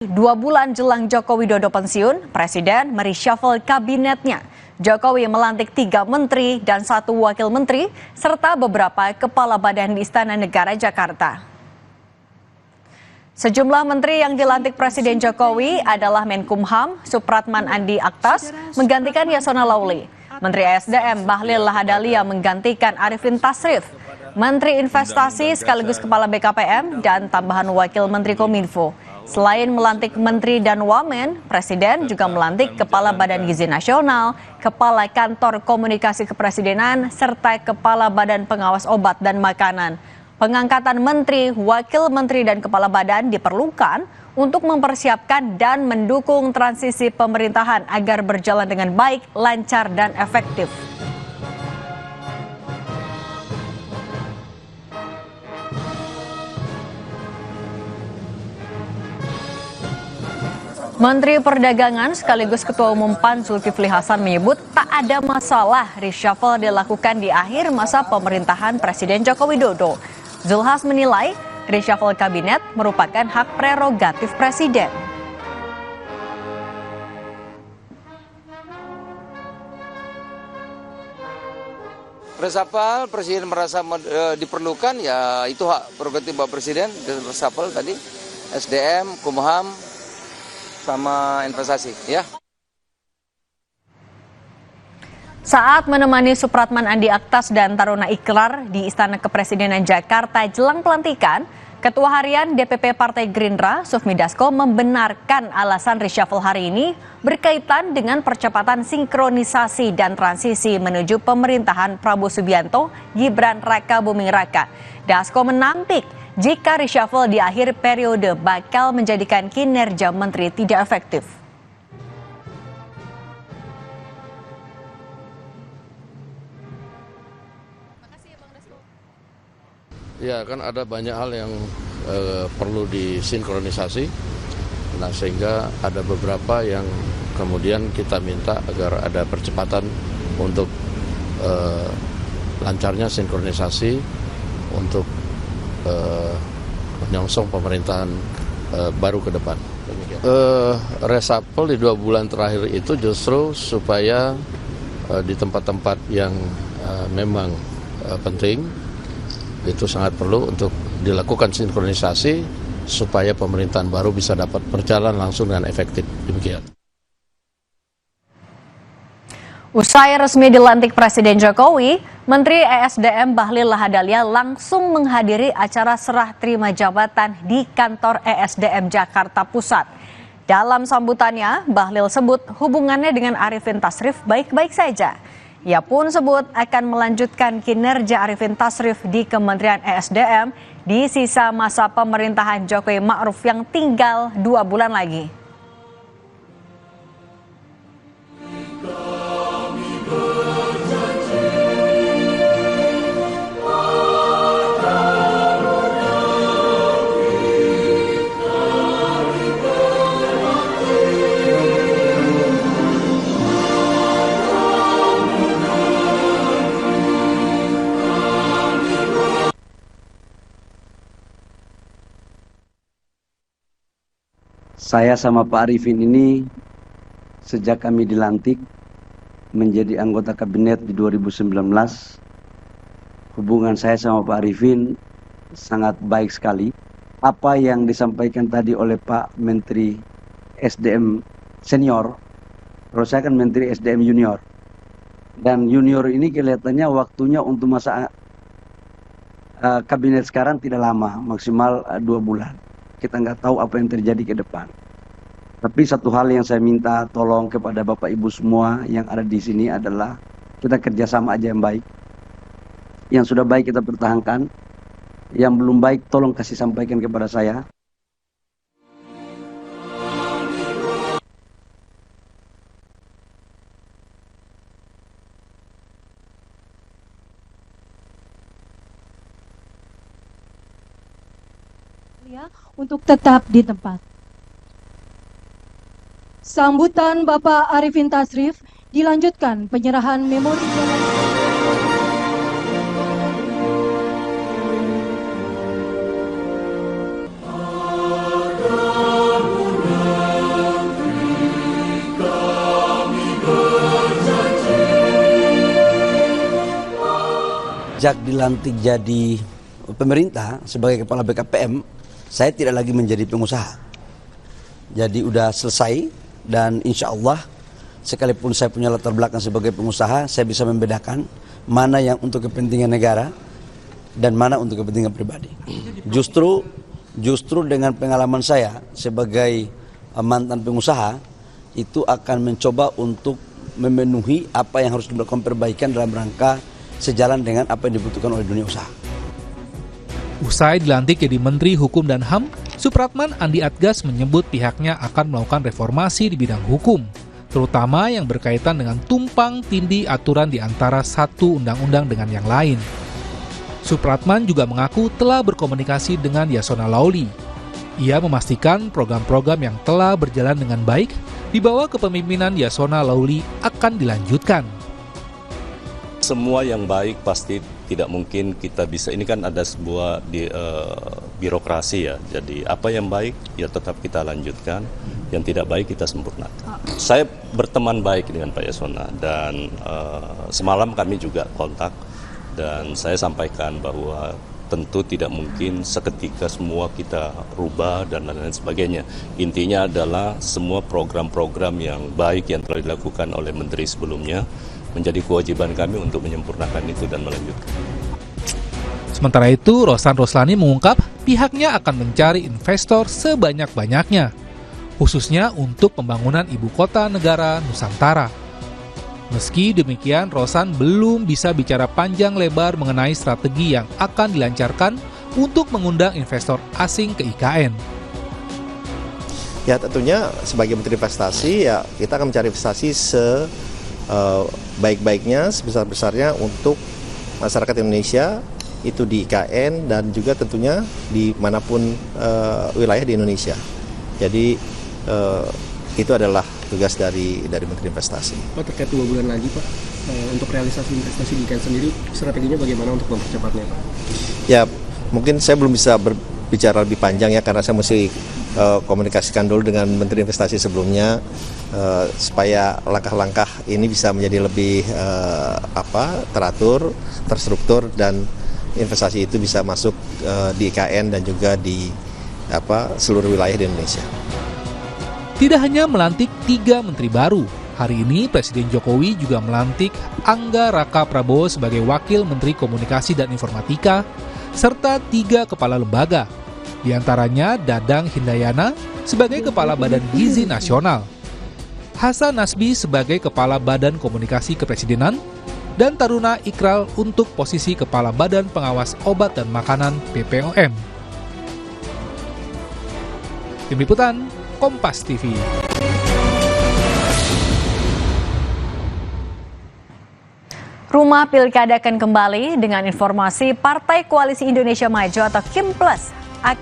2 bulan jelang Joko Widodo pensiun, Presiden mereshuffle kabinetnya. Jokowi melantik 3 menteri dan 1 wakil menteri, serta beberapa kepala badan di Istana Negara Jakarta. Sejumlah menteri yang dilantik Presiden Jokowi adalah Menkumham, Supratman Andi Aktas, menggantikan Yasona Lauli. Menteri ESDM Bahlil Lahadalia menggantikan Arifin Tasrif. Menteri Investasi sekaligus Kepala BKPM dan tambahan Wakil Menteri Kominfo. Selain melantik menteri dan wamen, Presiden juga melantik Kepala Badan Gizi Nasional, Kepala Kantor Komunikasi Kepresidenan, serta Kepala Badan Pengawas Obat dan Makanan. Pengangkatan menteri, wakil menteri, dan kepala badan diperlukan untuk mempersiapkan dan mendukung transisi pemerintahan agar berjalan dengan baik, lancar, dan efektif. Menteri Perdagangan sekaligus Ketua Umum PAN Zulkifli Hasan menyebut tak ada masalah reshuffle dilakukan di akhir masa pemerintahan Presiden Joko Widodo. Zulhas menilai reshuffle kabinet merupakan hak prerogatif Presiden. Reshuffle Presiden merasa diperlukan, ya itu hak prerogatif Bapak Presiden. Reshuffle tadi SDM, Kumham, sama investasi, ya. Saat menemani Supratman Andi Aktas dan Taruna Ikrar di Istana Kepresidenan Jakarta jelang pelantikan, Ketua Harian DPP Partai Gerindra, Sufmi Dasko, membenarkan alasan reshuffle hari ini berkaitan dengan percepatan sinkronisasi dan transisi menuju pemerintahan Prabowo Subianto, Gibran Raka Buming Raka. Dasko menampik jika reshuffle di akhir periode bakal menjadikan kinerja menteri tidak efektif. Ya, kan ada banyak hal yang perlu disinkronisasi, nah sehingga ada beberapa yang kemudian kita minta agar ada percepatan untuk lancarnya sinkronisasi untuk menyongsong pemerintahan baru ke depan. Reshuffle di 2 bulan terakhir itu justru supaya di tempat-tempat yang memang penting itu sangat perlu untuk dilakukan sinkronisasi supaya pemerintahan baru bisa dapat berjalan langsung dan efektif. Demikian. Usai resmi dilantik Presiden Jokowi, Menteri ESDM Bahlil Lahadalia langsung menghadiri acara serah terima jabatan di kantor ESDM Jakarta Pusat. Dalam sambutannya, Bahlil sebut hubungannya dengan Arifin Tasrif baik-baik saja. Ia pun sebut akan melanjutkan kinerja Arifin Tasrif di Kementerian ESDM di sisa masa pemerintahan Jokowi Ma'ruf yang tinggal 2 bulan lagi. Saya sama Pak Arifin ini sejak kami dilantik menjadi anggota kabinet di 2019, hubungan saya sama Pak Arifin sangat baik sekali. Apa yang disampaikan tadi oleh Pak Menteri SDM Senior, kalau saya kan Menteri SDM Junior. Dan junior ini kelihatannya waktunya untuk masa kabinet sekarang tidak lama, maksimal 2 bulan. Kita nggak tahu apa yang terjadi ke depan. Tapi satu hal yang saya minta tolong kepada Bapak Ibu semua yang ada di sini adalah kita kerjasama aja yang baik. Yang sudah baik kita pertahankan. Yang belum baik tolong kasih sampaikan kepada saya. Untuk tetap di tempat. Sambutan Bapak Arifin Tasrif dilanjutkan penyerahan memori jabatan. Sejak dilantik jadi pemerintah sebagai kepala BKPM, saya tidak lagi menjadi pengusaha. Jadi udah selesai dan insya Allah sekalipun saya punya latar belakang sebagai pengusaha, saya bisa membedakan mana yang untuk kepentingan negara dan mana untuk kepentingan pribadi. Justru dengan pengalaman saya sebagai mantan pengusaha, itu akan mencoba untuk memenuhi apa yang harus dilakukan perbaikan dalam rangka sejalan dengan apa yang dibutuhkan oleh dunia usaha. Usai dilantik jadi Menteri Hukum dan HAM, Supratman Andi Atgas menyebut pihaknya akan melakukan reformasi di bidang hukum, terutama yang berkaitan dengan tumpang tindih aturan di antara satu undang-undang dengan yang lain. Supratman juga mengaku telah berkomunikasi dengan Yasona Lauli. Ia memastikan program-program yang telah berjalan dengan baik di bawah kepemimpinan Yasona Lauli akan dilanjutkan. Semua yang baik pasti tidak mungkin kita bisa, ini kan ada sebuah birokrasi ya, jadi apa yang baik ya tetap kita lanjutkan, yang tidak baik kita sempurnakan. Saya berteman baik dengan Pak Yasona dan semalam kami juga kontak dan saya sampaikan bahwa tentu tidak mungkin seketika semua kita rubah dan lain-lain sebagainya. Intinya adalah semua program-program yang baik yang telah dilakukan oleh menteri sebelumnya menjadi kewajiban kami untuk menyempurnakan itu dan melanjutkan. Sementara itu, Rosan Roslani mengungkap pihaknya akan mencari investor sebanyak-banyaknya, khususnya untuk pembangunan ibu kota negara Nusantara. Meski demikian, Rosan belum bisa bicara panjang lebar mengenai strategi yang akan dilancarkan untuk mengundang investor asing ke IKN. Ya tentunya sebagai Menteri Investasi ya kita akan mencari investasi sebaik-baiknya, sebesar-besarnya untuk masyarakat Indonesia, itu di IKN dan juga tentunya di manapun wilayah di Indonesia. Jadi itu adalah tugas dari Menteri Investasi. Pak, terkait 2 bulan lagi Pak, untuk realisasi investasi di IKN sendiri, strateginya bagaimana untuk mempercepatnya Pak? Ya mungkin saya belum bisa berbicara lebih panjang ya karena saya mesti komunikasikan dulu dengan Menteri Investasi sebelumnya supaya langkah-langkah ini bisa menjadi lebih teratur, terstruktur dan investasi itu bisa masuk di IKN dan juga di seluruh wilayah di Indonesia. Tidak hanya melantik 3 menteri baru, hari ini Presiden Jokowi juga melantik Angga Raka Prabowo sebagai Wakil Menteri Komunikasi dan Informatika, serta 3 kepala lembaga, di antaranya Dadang Hindayana sebagai Kepala Badan Gizi Nasional, Hasan Nasbi sebagai Kepala Badan Komunikasi Kepresidenan, dan Taruna Ikral untuk posisi Kepala Badan Pengawas Obat dan Makanan BPOM. Tim Liputan, Kompas TV. Rumah Pilkada akan kembali dengan informasi Partai Koalisi Indonesia Maju atau KIM Plus akan